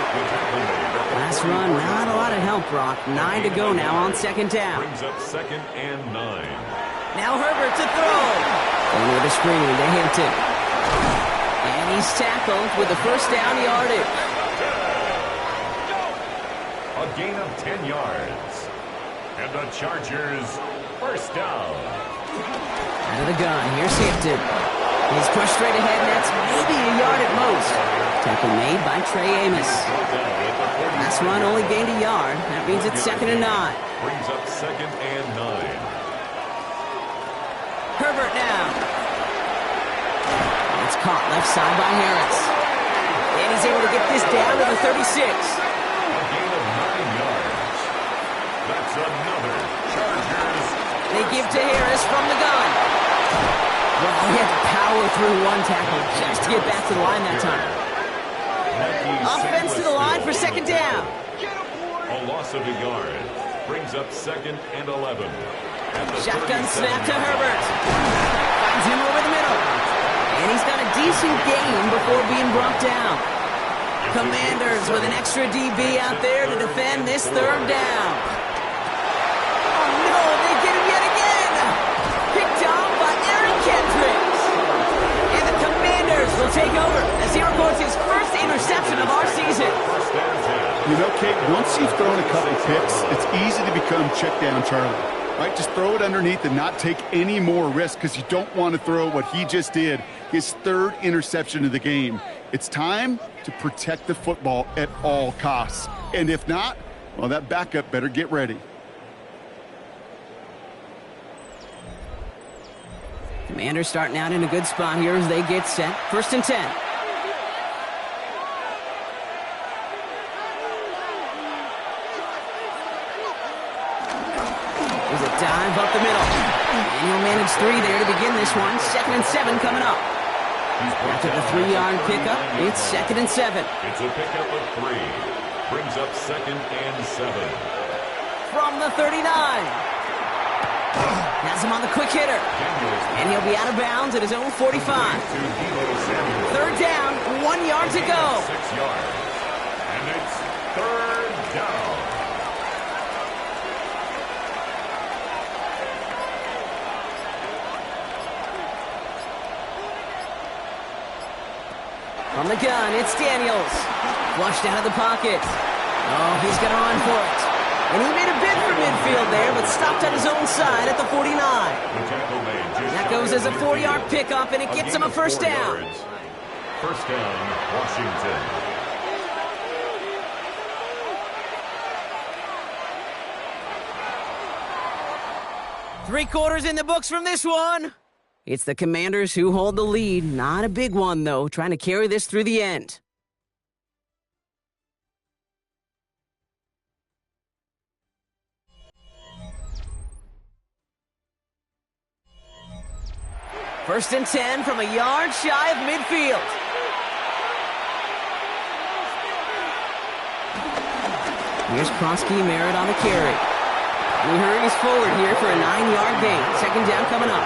Last run, not a lot of help, Brock. 9 to go now on 2nd down. Brings up 2nd and 9. Now Herbert to throw. Going with a screen to Hampton. And he's tackled with the 1st down yardage. A gain of 10 yards. And the Chargers first down. Out of the gun, here's Hampton. He's pushed straight ahead, and that's maybe a yard at most. Tackle made by Trey Amos. Last run only gained a yard. That means it's 2nd and 9. Brings up 2nd and 9. Herbert now. It's caught left side by Harris. And he's able to get this down to the 36. A gain of 9 yards. That's another Chargers. They give to Harris from the gun. Well, he had to power through one tackle just to get back to the line that time. Offense to the line for 2nd down. A loss of a yard. Brings up 2nd and 11. Shotgun snap to Herbert. Finds him over the middle. And he's got a decent gain before being brought down. Commanders with an extra DB out there to defend this 3rd down. Oh no, they get him yet again. Picked off by Aaron Kendricks. And the Commanders will take over as he records his first interception of our season. You know, Kate, once you've thrown a couple picks, it's easy to become check down Charlie. Right? Just throw it underneath and not take any more risk because you don't want to throw what he just did, his 3rd interception of the game. It's time to protect the football at all costs. And if not, well, that backup better get ready. Commanders starting out in a good spot here as they get set. 1st and 10. There's a dive up the middle. And he'll manage 3 there to begin this one. 2nd and 7 coming up. After the 3-yard pickup, it's 2nd and 7. It's a pickup of 3. Brings up 2nd and 7. From the 39. Has him on the quick hitter. And he'll be out of bounds at his own 45. 3rd down, 1 yard to go. 6 yards. And it's 3rd down. From the gun, it's Daniels. Flushed out of the pocket. Oh, he's going to run for it. And he made a bid for midfield there, but stopped on his own side at the 49. That goes as a 4-yard pickup, and it gets him a 1st down. 1st down, Washington. Three-quarters in the books from this one. It's the Commanders who hold the lead. Not a big one, though, trying to carry this through the end. First and 10 from a yard shy of midfield. Here's Krosky Merritt on the carry. He hurries forward here for a 9-yard gain. Second down coming up.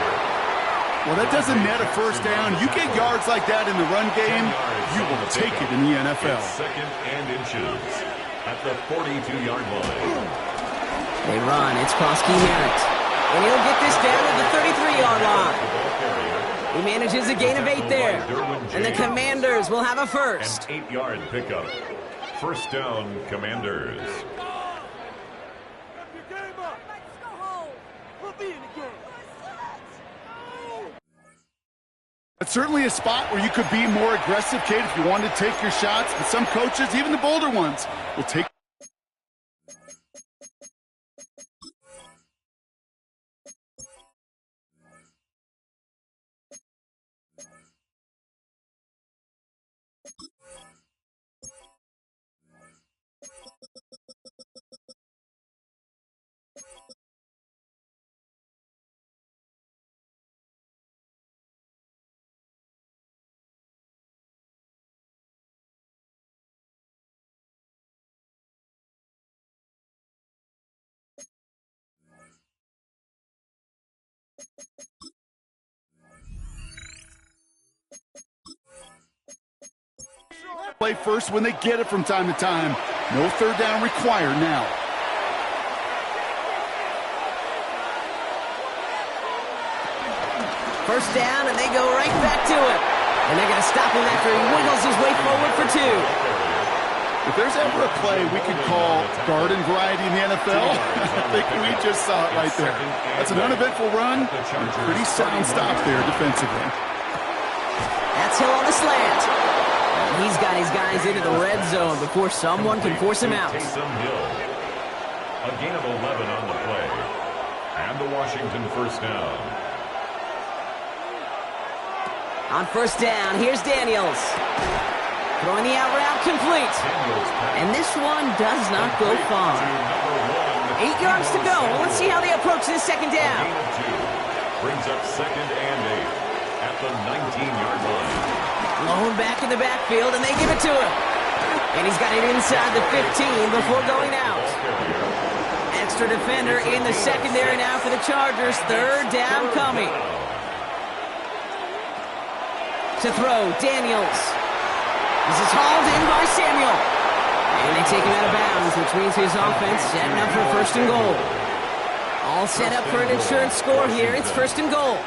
Well, that doesn't net a first down. You get yards like that in the run game, you will take it in the NFL. Second and inches at the 42-yard line. They run. It's Krosky Merritt. And he'll get this down at the 33-yard line. He manages a gain of 8 there. And the Commanders will have a first. An 8-yard pickup. First down, Commanders. It's certainly a spot where you could be more aggressive, Kate, if you wanted to take your shots. But some coaches, even the bolder ones, will take. Play first when they get it from time to time. No third down required now. First down, and they go right back to it. And they're going to stop him after he wiggles his way forward for 2. If there's ever a play we could call garden variety in the NFL, I think we just saw it right there. That's an uneventful run, and a pretty sound stop there defensively. That's Hill on the slant. He's got his guys into the red zone before someone can force him out. Taysom Hill. A gain of 11 on the play. And the Washington first down. On first down, here's Daniels. Throwing the out route complete. And this one does not go far. 8 yards to go. Let's see how they approach this second down. Brings up second and 8 at the 19-yard line. Lone back in the backfield, and they give it to him. And he's got it inside the 15 before going out. Extra defender in the secondary now for the Chargers. Third down coming. To throw, Daniels. This is hauled in by Samuel. And they take him out of bounds, which means his offense setting up for first and goal. All set up for an insurance score here. It's first and goal.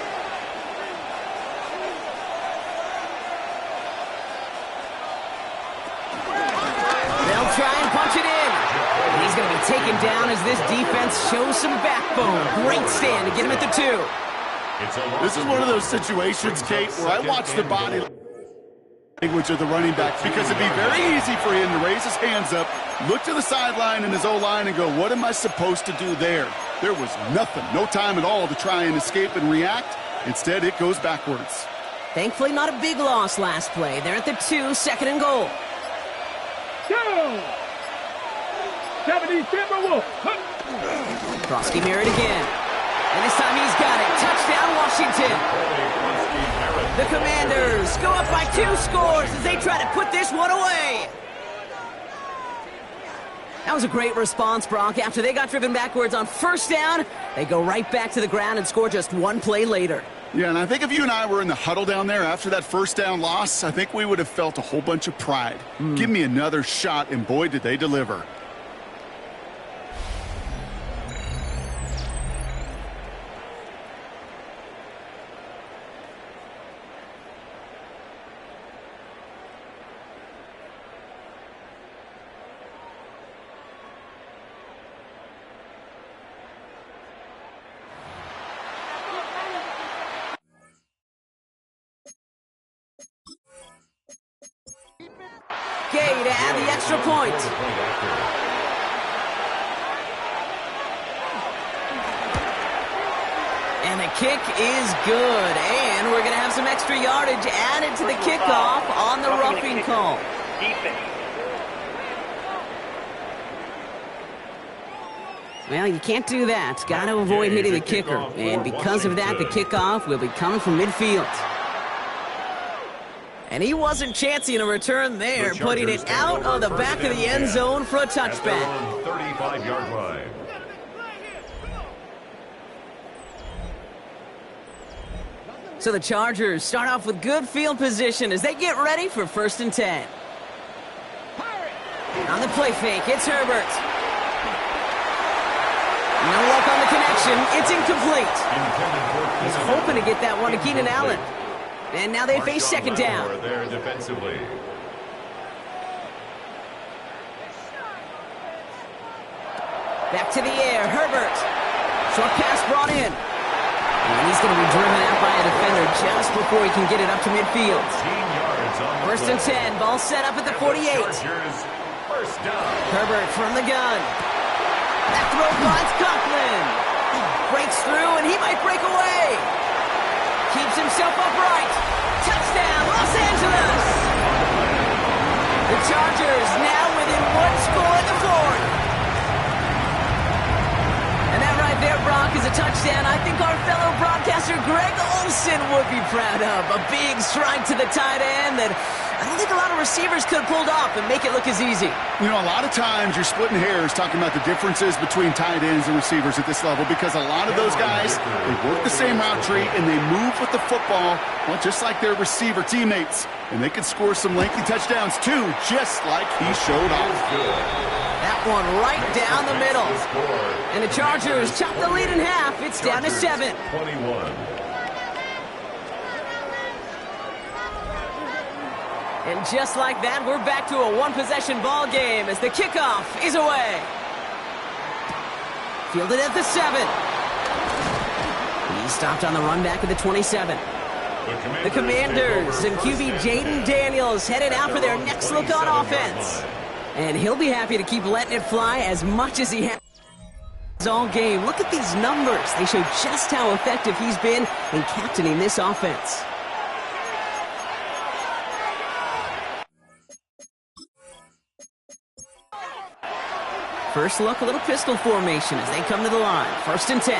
They'll try and punch it in. And he's going to be taken down as this defense shows some backbone. Great stand to get him at the 2. This is one of those situations, Kate, where I watch the body language of the running backs, because it'd be very easy for him to raise his hands up, look to the sideline in his O-line and go, what am I supposed to do there? There was nothing, no time at all to try and escape and react. Instead, it goes backwards. Thankfully, not a big loss last play. They're at the 2, second and goal. 70 Timberwolves. Krosky Merritt again. And this time he's got it. Touchdown, Washington. The Commanders go up by 2 scores as they try to put this one away. That was a great response, Brock. After they got driven backwards on first down, they go right back to the ground and score just 1 play later. Yeah, and I think if you and I were in the huddle down there after that first down loss, I think we would have felt a whole bunch of pride. Give me another shot, and boy, did they deliver. Gay to add the extra point. And the kick is good. And we're going to have some extra yardage added to the kickoff on the roughing call. Defense. Well, you can't do that. Got to avoid hitting the kicker. And because of that, the kickoff will be coming from midfield. And he wasn't chancing a return there, putting it out on the back of the end zone for a touchback. 35-yard line. So the Chargers start off with good field position as they get ready for 1st and 10. On the play fake, it's Herbert. No luck on the connection. It's incomplete. He's hoping to get that one to Keenan Allen. And now they face 2nd down. There defensively. Back to the air, Herbert. Short pass brought in. And he's going to be driven out by a defender just before he can get it up to midfield. 1st and 10, ball set up at the 48. First down. Herbert from the gun. That throw finds Conklin. Breaks through, and he might break away. Keeps himself upright. Touchdown, Los Angeles! The Chargers now within 1 score in the 4th. And that right there, Brock, is a touchdown I think our fellow broadcaster Greg Olsen would be proud of. A big strike to the tight end that I don't think a lot of receivers could have pulled off and make it look as easy. You know, a lot of times you're splitting hairs talking about the differences between tight ends and receivers at this level because a lot of those guys, they work the same route tree and they move with the football, well, just like their receiver teammates. And they can score some lengthy touchdowns too, just like he showed off. That one right down the middle. And the Chargers chop the lead in half. It's down to 7. 21. And just like that, we're back to a one-possession ball game as the kickoff is away. Fielded at the 7. He's stopped on the run back at the 27. The Commanders and QB Jaden Daniels headed out for their next look on offense. And he'll be happy to keep letting it fly as much as he has all game. Look at these numbers. They show just how effective he's been in captaining this offense. First look, a little pistol formation as they come to the line. 1st and 10.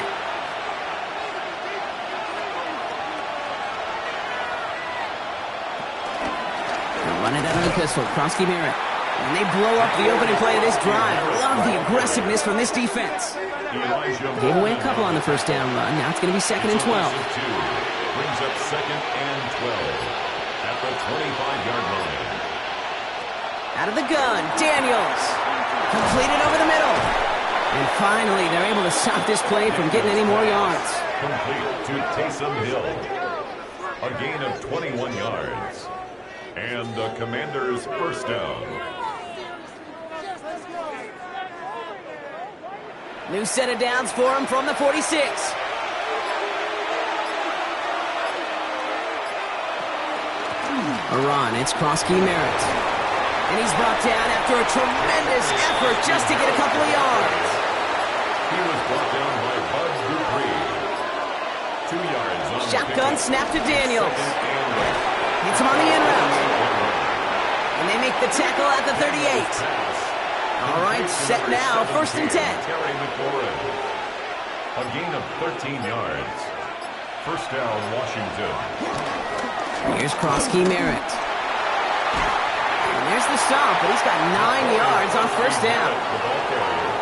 They'll run it out of the pistol. Krosky Merritt. And they blow up the opening play of this drive. Love the aggressiveness from this defense. Gave away a couple on the 1st down run. Now it's going to be 2nd and 12. Brings up 2nd and 12 at the 25-yard line. Out of the gun, Daniels. Completed over the middle. And finally, they're able to stop this play from getting any more yards. Complete to Taysom Hill. A gain of 21 yards. And the Commanders' first down. New set of downs for him from the 46. A run, it's Krosky Merritt. And he's brought down after a tremendous effort just to get a couple of yards. He was brought down by Bud Dupree. 2 yards on Shotgun snap to Daniels. Hits him on the in route. And they make the tackle at the 38. All right, set now, 1st and 10. Terry McLaurin. A gain of 13 yards. First down, Washington. Here's Krosky Merritt. There's the stop, but he's got 9 yards on 1st down.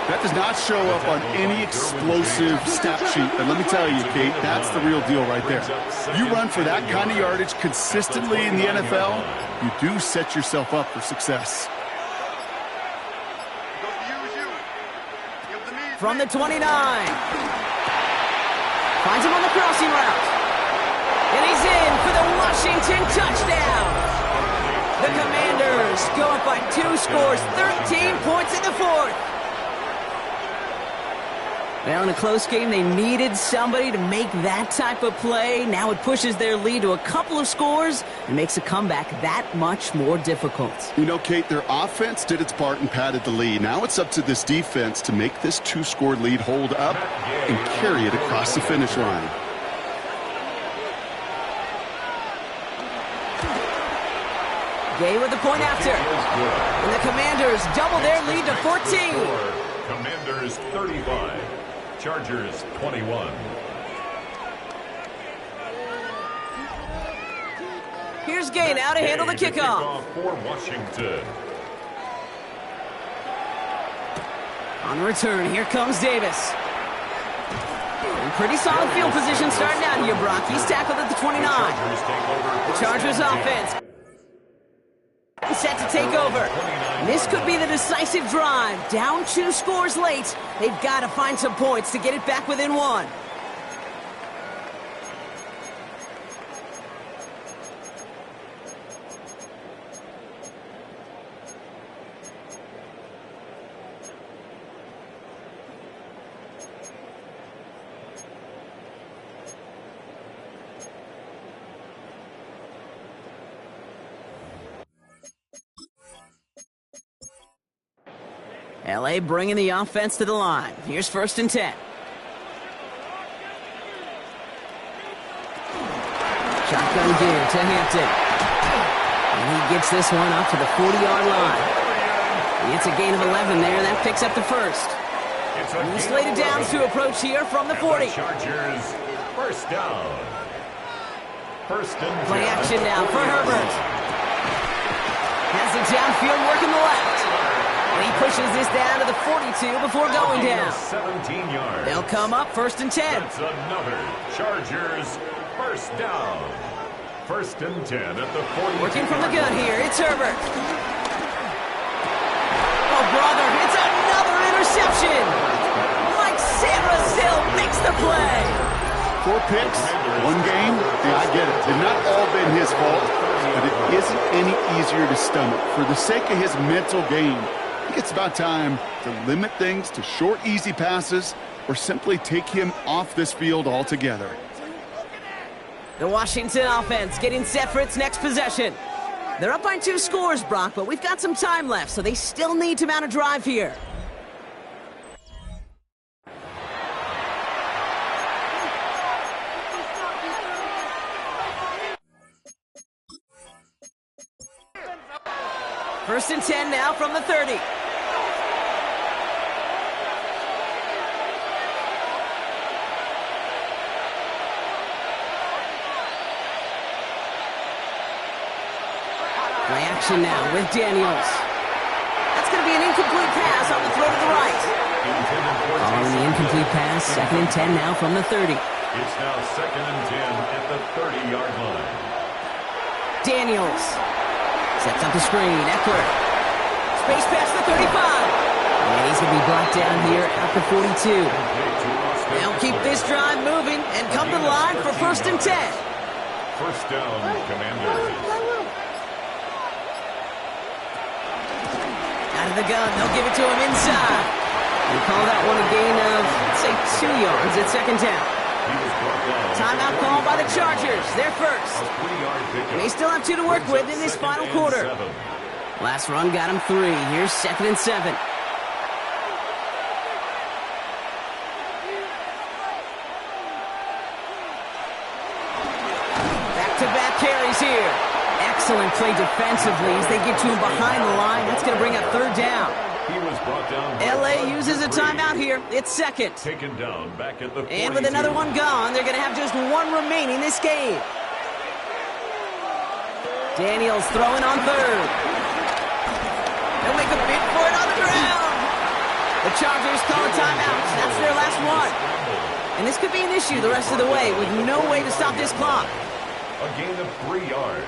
That does not show up on any explosive stat sheet, but let me tell you, Kate, that's the real deal right there. You run for that kind of yardage consistently in the NFL, you do set yourself up for success. From the 29. Finds him on the crossing route. And he's in for the Washington touchdown. The Commanders go up by 2 scores, 13 points in the 4th. Now in a close game, they needed somebody to make that type of play. Now it pushes their lead to a couple of scores and makes a comeback that much more difficult. You know, Kate, their offense did its part and padded the lead. Now it's up to this defense to make this 2-score lead hold up and carry it across the finish line. Gay with the point after. And the Commanders double their lead to 14. Commanders 35, Chargers 21. Here's Gay now to handle the kickoff. For Washington. On the return, here comes Davis. In pretty solid field position starting out here, Brock. He's tackled at the 29. The Chargers offense set to take over. And this could be the decisive drive. Down 2 scores late. They've got to find some points to get it back within 1. LA bringing the offense to the line. Here's 1st and 10. Shotgun gear to Hampton. And he gets this one up to the 40-yard line. It's a gain of 11 there. That picks up the first. And slated downs to approach here from the 40. Chargers, first down. 1st and 10. Play action now for Herbert. Has the downfield working the left. And he pushes this down to the 42 before going down. 17 yards. They'll come up 1st and 10. That's another Chargers first down. 1st and 10 at the 40. Working from the gun here, it's Herbert. Oh, brother, it's another interception. Mike Sarah still makes the play. 4 picks, 1 game. Yeah, I get it. They've not all been his fault, but it isn't any easier to stomach. For the sake of his mental game, I think it's about time to limit things to short, easy passes or simply take him off this field altogether. The Washington offense getting set for its next possession. They're up by 2 scores, Brock, but we've got some time left, so they still need to mount a drive here. First and 10 now from the 30. Play action now with Daniels. That's going to be an incomplete pass on the throw to the right. Following the incomplete pass, 2nd and 10 now from the 30. It's now 2nd and 10 at the 30-yard line. Daniels sets up the screen. Eckler. Space past the 35. And he's going to be brought down here at the 42. They'll keep this drive moving and come to the line for 1st and 10. First down, Commanders. Out of the gun, they'll give it to him inside. We call that one a gain of, let's say, 2 yards at 2nd down. Timeout called by the Chargers. They're first. And they still have 2 to work with in this final quarter. Last run got him 3. Here's 2nd and 7. Back-to-back carries here. Excellent play defensively as they get to him behind the line. That's going to bring up 3rd down. He was brought down. LA uses a timeout here. It's 2nd. Taken down back at the 42. And with another one gone, they're going to have just 1 remaining this game. Daniels throwing on 3rd. They'll make a bid for it on the ground. The Chargers call a timeout. That's their last one. And this could be an issue the rest of the way with no way to stop this clock. A gain of 3 yards.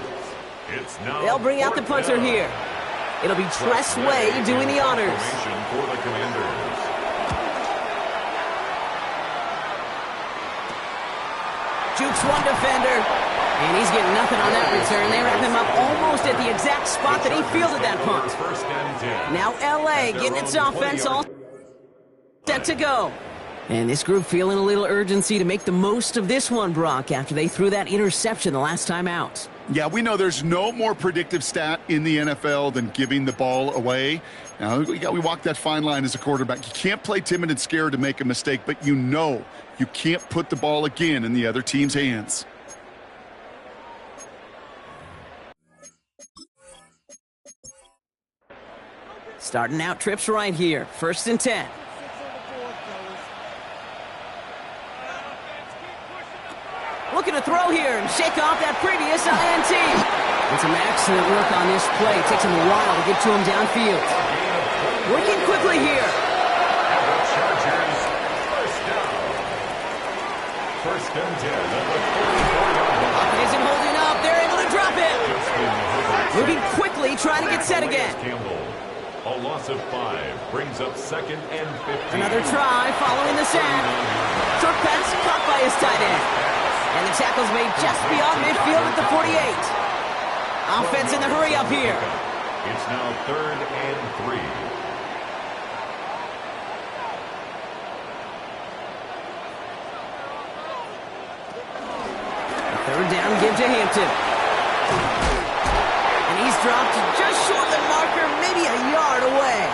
It's now They'll bring out the punter here. It'll be Tress Way doing the honors. For the Commanders. Jukes one defender. And he's getting nothing on that return. They wrap him up almost at the exact spot that he fielded that punt. Now LA getting its offense all set to go. And this group feeling a little urgency to make the most of this one, Brock, after they threw that interception the last time out. Yeah, we know there's no more predictive stat in the NFL than giving the ball away. Now, we walk that fine line as a quarterback. You can't play timid and scared to make a mistake, but you know you can't put the ball again in the other team's hands. Starting out trips right here. 1st and 10. looking to throw here and shake off that previous INT. And some excellent work on this play. It takes him a while to get to him downfield. Working quickly here. And the Chargers, first down. First and 10 at the 44-yard line. Isn't holding up. They're able to drop it. Moving quickly, trying to get set again. Campbell. A loss of 5 brings up second and 15. Another try following the sack. Short pass caught by his tight end. And the tackle's made just beyond midfield at the 48. Offense in the hurry up here. It's now third and 3. Third down, give to Hampton. And he's dropped just short of the marker, maybe a yard away.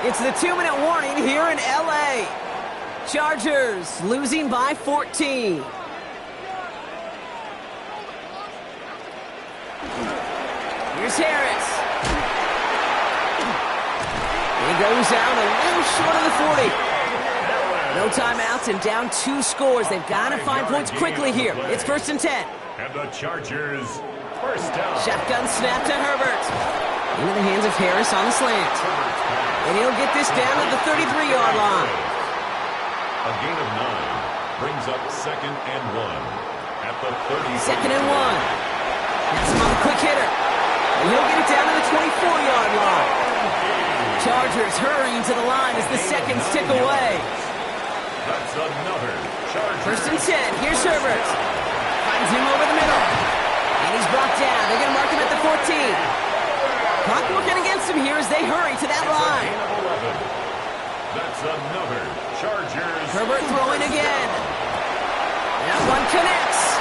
It's the 2-minute warning here in L.A. Chargers losing by 14. Here's Harris. He goes out a little short of the 40. No timeouts and down 2 scores. They've got to find points quickly here. It's first and 10. And the Chargers, first down. Shotgun snap to Herbert. Into the hands of Harris on the slant. And he'll get this down to the 33-yard line. A gain of 9 brings up second and 1 at the 30. Second and 1. That's him on the quick hitter. And he'll get it down to the 24-yard line. Chargers hurrying to the line as the seconds tick away. That's another Chargers. First and 10. Here's Herbert. Finds him over the middle. And he's brought down. They're going to mark him at the 14. Clock working against him here as they hurry to that line. That's another Chargers. Herbert throwing again. That one connects.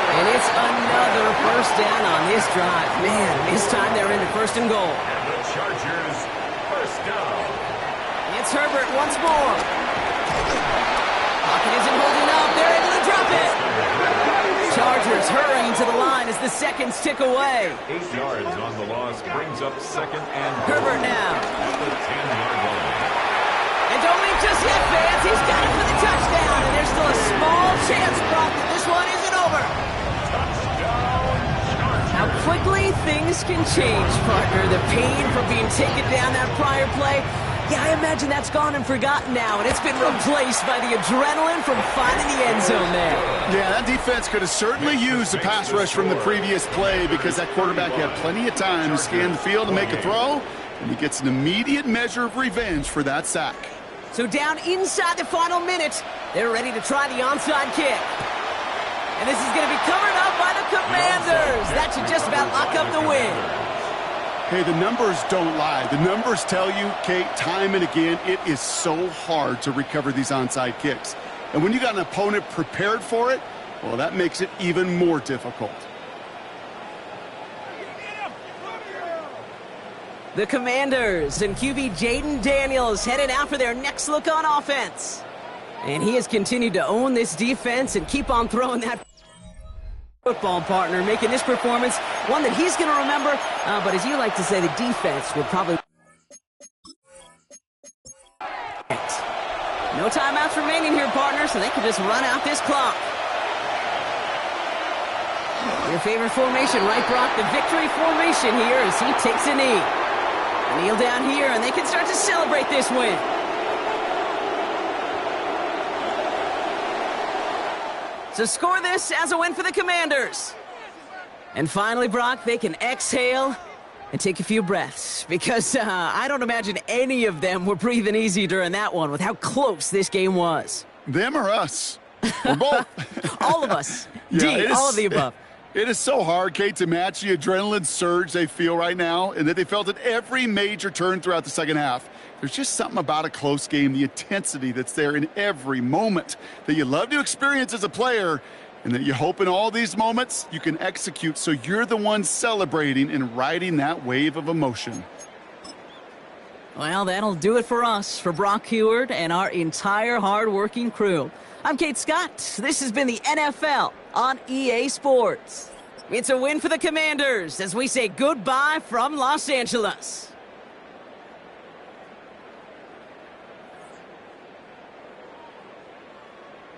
And it's another first down on this drive. Man, this time they're into first and goal. And the Chargers, first down. It's Herbert once more. Pocket isn't holding up. They're able to drop it. Chargers hurrying to the line as the seconds tick away. 8 yards on the loss brings up second and Herbert now. At the 10-yard line. And don't leave just yet, fans. He's got it for the touchdown. And there's still a small chance, Brock, that this one isn't over. Touchdown, Chargers. How quickly things can change, partner. The pain from being taken down that prior play. Yeah, I imagine that's gone and forgotten now, and it's been replaced by the adrenaline from finding the end zone there. Yeah, that defense could have certainly used the pass rush from the previous play because that quarterback had plenty of time to scan the field and make a throw, and he gets an immediate measure of revenge for that sack. So down inside the final minute, they're ready to try the onside kick. And this is going to be covered up by the Commanders. That should just about lock up the win. Hey, the numbers don't lie. The numbers tell you, Kate, time and again, it is so hard to recover these onside kicks. And when you got an opponent prepared for it, well, that makes it even more difficult. The Commanders and QB Jaden Daniels headed out for their next look on offense. And he has continued to own this defense and keep on throwing that football, partner, making this performance one that he's going to remember. But as you like to say, the defense will probably... No timeouts remaining here, partner, so they can just run out this clock. Your favorite formation, right, Brock? The victory formation here as he takes a knee. Kneel down here, and they can start to celebrate this win. So score this as a win for the Commanders. And finally, Brock, they can exhale and take a few breaths because I don't imagine any of them were breathing easy during that one with how close this game was. Them or us? We're both. All of us. Yeah, all of the above. It is so hard, Kate, to match the adrenaline surge they feel right now and that they felt at every major turn throughout the second half. There's just something about a close game, the intensity that's there in every moment that you love to experience as a player and that you hope in all these moments you can execute so you're the one celebrating and riding that wave of emotion. Well, that'll do it for us, for Brock Heward and our entire hard-working crew. I'm Kate Scott. This has been the NFL on EA Sports. It's a win for the Commanders as we say goodbye from Los Angeles.